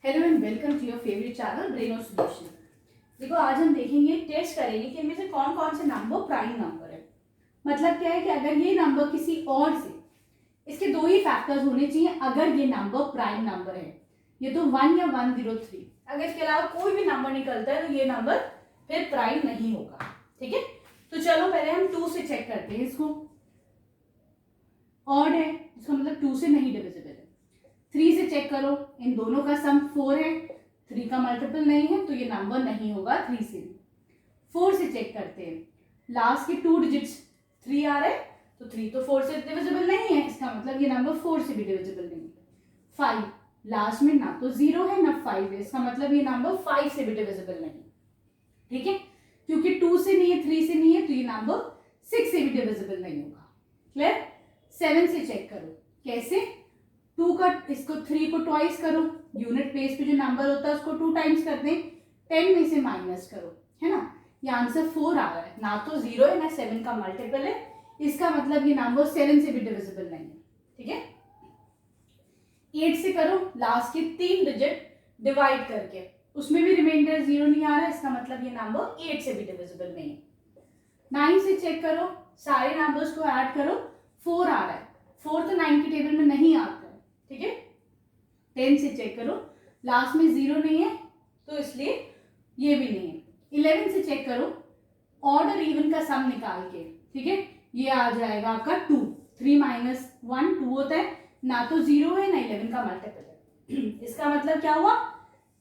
Hello and welcome to your favourite channel brain of solution. देखो आज हम देखेंगे, टेस्ट करेंगे कि इनमें से कौन कौन से नंबर प्राइम नंबर है। मतलब क्या है कि अगर ये नंबर किसी और से, इसके दो ही फैक्टर्स होने चाहिए अगर ये नंबर प्राइम नंबर है। ये तो 1 या 103, अगर इसके अलावा कोई भी नंबर निकलता है तो ये नंबर फिर प्राइम नहीं होगा। ठीक है, तो चलो पहले हम 2 से चेक करते हैं। इसको ऑड है, इसका मतलब 2 से नहीं डिविजिबल है। 3 से चेक करो, इन दोनों का सम 4 है, 3 का मल्टीपल नहीं है तो ये नंबर नहीं होगा 3 से भी। 4 से चेक करते हैं, लास्ट के 2 डिजिट्स 3 आ रहे हैं तो 3 तो 4 से डिविजिबल नहीं है, इसका मतलब ये नंबर 4 से भी डिविजिबल नहीं है। 5 लास्ट में ना तो 0 है ना 5 है, इसका मतलब ये नंबर 5 से भी डिविजिबल नहीं। ठीक है, क्योंकि 2 से नहीं है 3 से नहीं है तो ये नंबर 6 से भी डिविजिबल नहीं होगा। क्लियर। 7 से चेक करो, कैसे? 2 का इसको 3 को ट्वाइस करो, यूनिट प्लेस पे जो नंबर होता है उसको 2 टाइम्स कर दें, 10 में से माइनस करो, है ना। ये आंसर 4 आ रहा है, ना तो 0 है ना 7 का मल्टीपल है, इसका मतलब ये नंबर 7 से भी डिविजिबल नहीं है। ठीक है, 8 से करो, लास्ट के 3 डिजिट डिवाइड करके, उसमें भी रिमाइंडर 0 नहीं आ रहा है, इसका मतलब ये नंबर 8 से भी डिविजिबल नहीं है। 9 से चेक करो, सारे नंबर्स को ऐड करो, 4 आ रहा है, 4 तो 9 की टेबल में नहीं आता है। ठीक है, 10 से चेक करो, लास्ट में 0 नहीं है तो इसलिए ये भी नहीं है। 11 से चेक करो, ऑड और इवन का सम निकाल के, ठीक है, ये आ जाएगा आपका 2। 3 माइनस 1 2 होता है, ना तो 0 है ना 11 का मल्टीपल है। इसका मतलब क्या हुआ,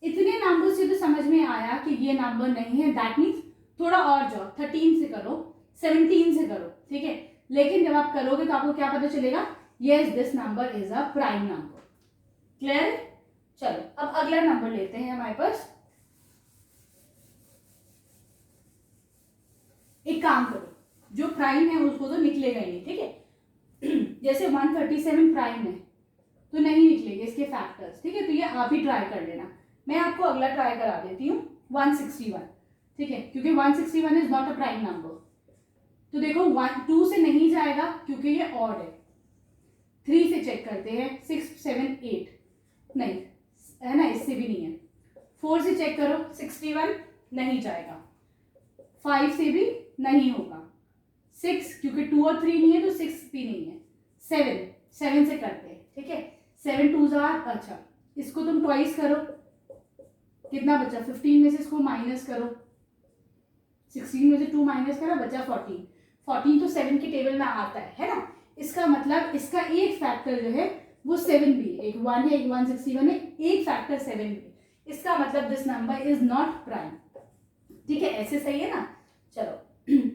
इतने नंबर से तो समझ में आया कि ये नंबर नहीं है। दैट मीन्स थोड़ा और जाओ, 13 से करो, 17 से करो, ठीक है, लेकिन जब आप करोगे तो आपको क्या पता चलेगा, yes this number is a prime number. Clear? चलो अब अगला नंबर लेते हैं हमारे पास। एक काम करो, जो प्राइम है उसको तो निकलेगा ही नहीं, ठीक है। जैसे 137 प्राइम है तो नहीं निकलेंगे इसके फैक्टर्स, ठीक है, तो ये आप ही ट्राई कर लेना। मैं आपको अगला ट्राई करा देती हूँ, 161, ठीक है, क्योंकि 161 is not a prime number. तो देखो 2 से नहीं जाएगा क्योंकि ये ऑड है। 3 से चेक करते हैं, 6 7 8 नहीं है ना, इससे भी नहीं है। 4 से चेक करो, 61 नहीं जाएगा, 5 से भी नहीं होगा, 6 क्योंकि 2 और 3 नहीं है तो 6 भी नहीं है। 7 से करते हैं, ठीक है, 7 2 अच्छा, इसको तुम ट्वाइस करो, कितना बचा, 15 में से इसको माइनस करो, 16 में से 2 माइनस करा, बचा 14। 14 तो 7 की टेबल में आता है ना, इसका मतलब इसका एक फैक्टर जो है वो 7 भी, एक 1 है, एक 161 है, एक फैक्टर 7 भी, इसका मतलब this number is not prime. ठीक है, ऐसे सही है ना। चलो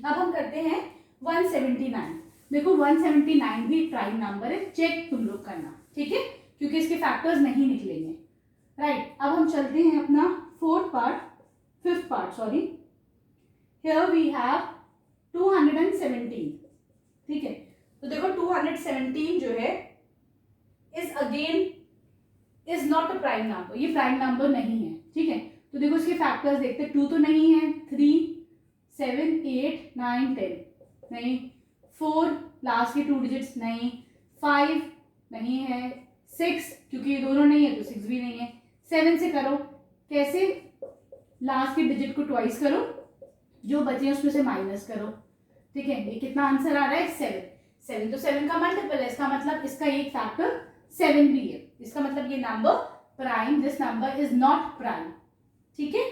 अब हम करते हैं 179। देखो 179 भी प्राइम नंबर है, चेक तुम लोग करना, ठीक है, क्योंकि इसके फैक्टर्स नहीं निकलेंगे। राइट, अब हम चलते हैं अपना fifth part sorry. Here we have 217, ठीक है, तो देखो 217 जो है is again is not a prime number, ये प्राइम नंबर नहीं है। ठीक है, तो देखो इसके फैक्टर्स देखते हैं, 2 तो नहीं है, 3 7 8 9 10 नहीं, 4 लास्ट के 2 डिजिट्स नहीं, 5 नहीं है, 6 क्योंकि ये दोनों नहीं है तो 6 भी नहीं है। 7 से करो, कैसे, लास्ट के डिजिट को ट्वाइस करो, जो बचे उसमें से माइनस करो, ठीक है, ये कितना आंसर आ रहा है, 7 तो 7 का मल्टीपल है, इसका मतलब इसका एक फैक्टर 7 भी है, इसका मतलब ये number prime, this number is not prime. ठीक है,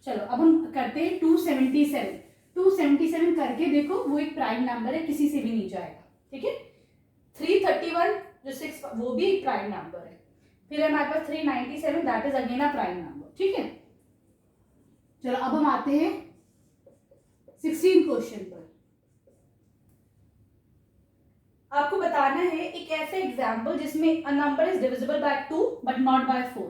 चलो अब हम करते हैं 277 करके देखो, वो एक प्राइम नंबर है, किसी से भी नहीं जाएगा। ठीक है, 331 जो 6 वो भी एक प्राइम नंबर है, फिर हमारे पास 397 that is again a prime number. ठीक है, चलो अब हम आते हैं 16 क्वेश्चन पर। आपको बताना है एक ऐसा एग्जाम्पल जिसमें a number is divisible by 2 but not by 4।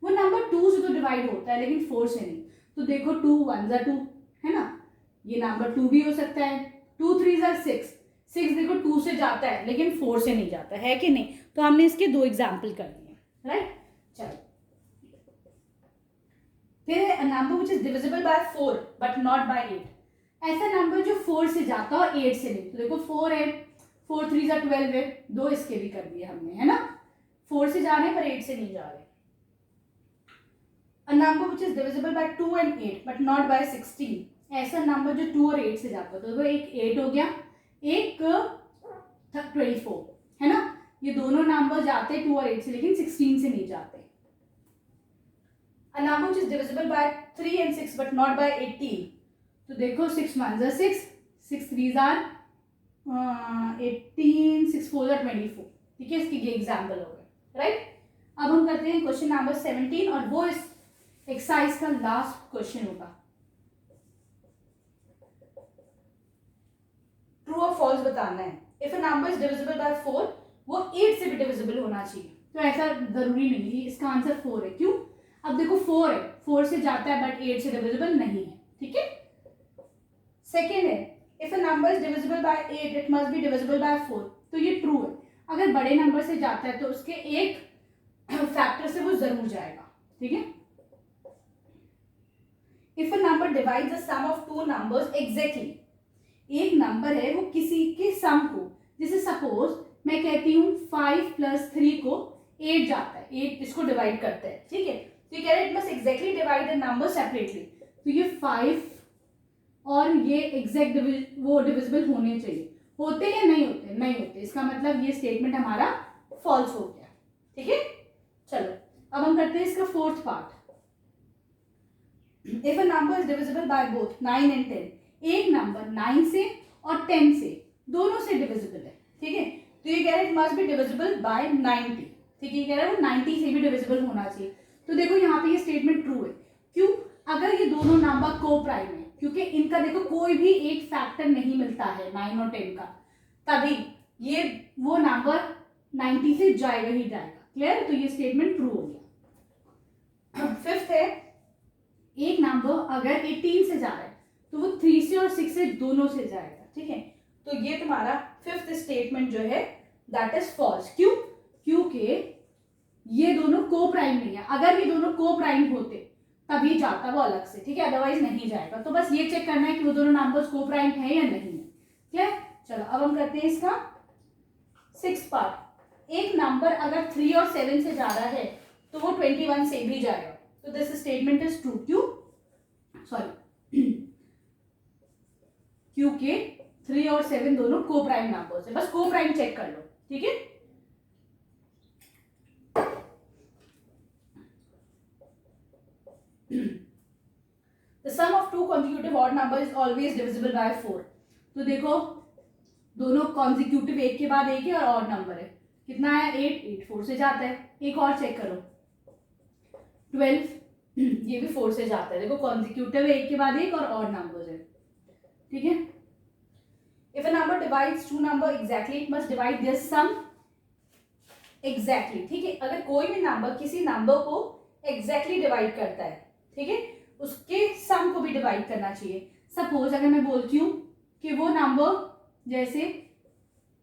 वो नंबर 2 से तो डिवाइड होता है लेकिन 4 से नहीं। तो देखो 2 1 2 है ना, ये नंबर 2 भी हो सकता है, 2 3 6 देखो 2 से जाता है लेकिन 4 से नहीं जाता है कि नहीं, तो हमने इसके 2 एग्जाम्पल कर दिए। राइट, चलो फिर a number which is divisible by 4 but not by 8। ऐसा नंबर जो 4 से जाता है और 8 से नहीं। तो देखो 4 है, 4 3 12 है, 2 इसके भी कर दिए हमने, है ना, 4 से जा रहे हैं पर 8 से नहीं जा रहे। Number which is divisible by 2 and 8 but not by 16, ऐसा नंबर जो 2 और 8 से जाता है, तो एक 8 हो गया, एक 24, है ना। ये दोनों नंबर जाते हैं 2 और 8 से, लेकिन 16 से नहीं जाते। A number which is divisible by 3 and 6 but not by 18, तो देखो 6 1 is 6, 6 3 are 18, 6 4 are 24, ठीक है। इसके ये एग्जाम्पल हो गए, राइट। अब हम करते हैं क्वेश्चन नंबर 17, और वो इस एक्सरसाइज का लास्ट क्वेश्चन होगा। ट्रू और फॉल्स बताना है। If a number is divisible by 4, वो 8 से भी डिविजिबल होना चाहिए, तो ऐसा जरूरी नहीं है। इसका आंसर 4 है। क्यों? अब देखो 4 है, 4 से जाता है बट 8 से डिविजिबल नहीं है, ठीक है। सेकेंड है, if a number is divisible bye 8 it must be divisible by 4, तो ये ट्रू है। अगर बड़े नंबर से जाता है तो उसके एक फैक्टर से वो जरूर जाएगा, ठीक है। If a number divides the sum of two numbers exactly, एक नंबर है वो किसी के सम को, जैसे सपोज मैं कहती हूँ 5 + 3 को 8 जाता है, 8 इसको डिवाइड करता है, ठीक है। तो ये कह रहे हैं it must exactly divide the number separately, तो ये 5 और ये एग्जैक्ट वो डिविजिबल होने चाहिए। होते या नहीं होते? नहीं होते। इसका मतलब ये स्टेटमेंट हमारा फॉल्स हो गया, ठीक है। चलो अब हम करते हैं इसका fourth part. If a number is divisible by both 9 and 10, एक नंबर 9 से और 10 से दोनों से डिविजिबल है, ठीक है। तो ये कह रहे हैं it must be divisible by 90, ठीक है। ये कह रहा है वो 90 से भी डिविजिबल होना चाहिए। तो देखो यहाँ पे ये स्टेटमेंट ट्रू है। क्यों? अगर ये दोनों नंबर को प्राइम है, क्योंकि इनका देखो कोई भी एक फैक्टर नहीं मिलता है 9 और 10 का, तभी ये वो नंबर 90 से जाएगा ही जाएगा। क्लियर? तो ये स्टेटमेंट ट्रू हो गया। फिफ्थ है, एक नंबर अगर 18 से जा रहा है तो वो 3 से और 6 से दोनों से जाएगा, ठीक है। तो ये तुम्हारा फिफ्थ स्टेटमेंट जो है दैट इज फॉल्स। क्यों? क्योंकि ये दोनों को प्राइम नहीं है। अगर ये दोनों को प्राइम होते तभी जाता वो अलग से, ठीक है, अदरवाइज नहीं जाएगा। तो बस ये चेक करना है कि वो दोनों नंबर्स को प्राइम है या नहीं है। क्लियर? चलो अब हम करते हैं इसका 6th पार्ट। एक नंबर अगर 3 और 7 से जा रहा है तो वो 21 से भी जाएगा, तो दिस स्टेटमेंट इज ट्रू। क्यों? सॉरी, क्योंकि 3 और 7 दोनों को प्राइम नंबर्स है। बस को प्राइम चेक कर लो, ठीक है। The sum of two consecutive odd numbers is always divisible by 4, तो देखो दोनों कॉन्जिक्यूटिव एक के बाद एक है और ऑड नंबर है। कितना है? 8, 8 4 से जाता है। एक और चेक करो 12, ये भी 4 से जाता है। देखो कॉन्जिक्यूटिव है एक के बाद एक और ऑड नंबर्स है, ठीक है। If a number divides two number exactly it must divide their sum exactly, ठीक है। अगर कोई भी नंबर किसी नंबर को एग्जैक्टली डिवाइड करता है, ठीक है, उसके सम को भी डिवाइड करना चाहिए। सपोज अगर मैं बोलती हूँ कि वो नंबर जैसे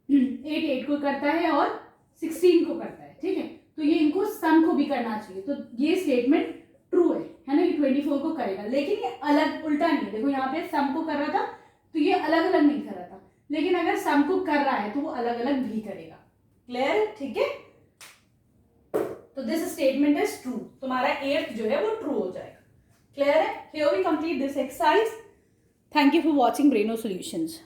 8 8 को करता है और 16 को करता है, ठीक है, तो ये इनको सम को भी करना चाहिए। तो ये स्टेटमेंट ट्रू है ना, ये 24 को करेगा। लेकिन ये अलग उल्टा नहीं है। देखो यहाँ पे सम को कर रहा था तो ये अलग अलग नहीं कर रहा था, लेकिन अगर सम को कर रहा है तो वो अलग अलग भी करेगा। क्लियर? ठीक है। तो दिस स्टेटमेंट इज ट्रू। तुम्हारा 8th जो है वो ट्रू हो जाएगा। क्लियर है? Here we complete this exercise. Thank you for watching Braino solutions.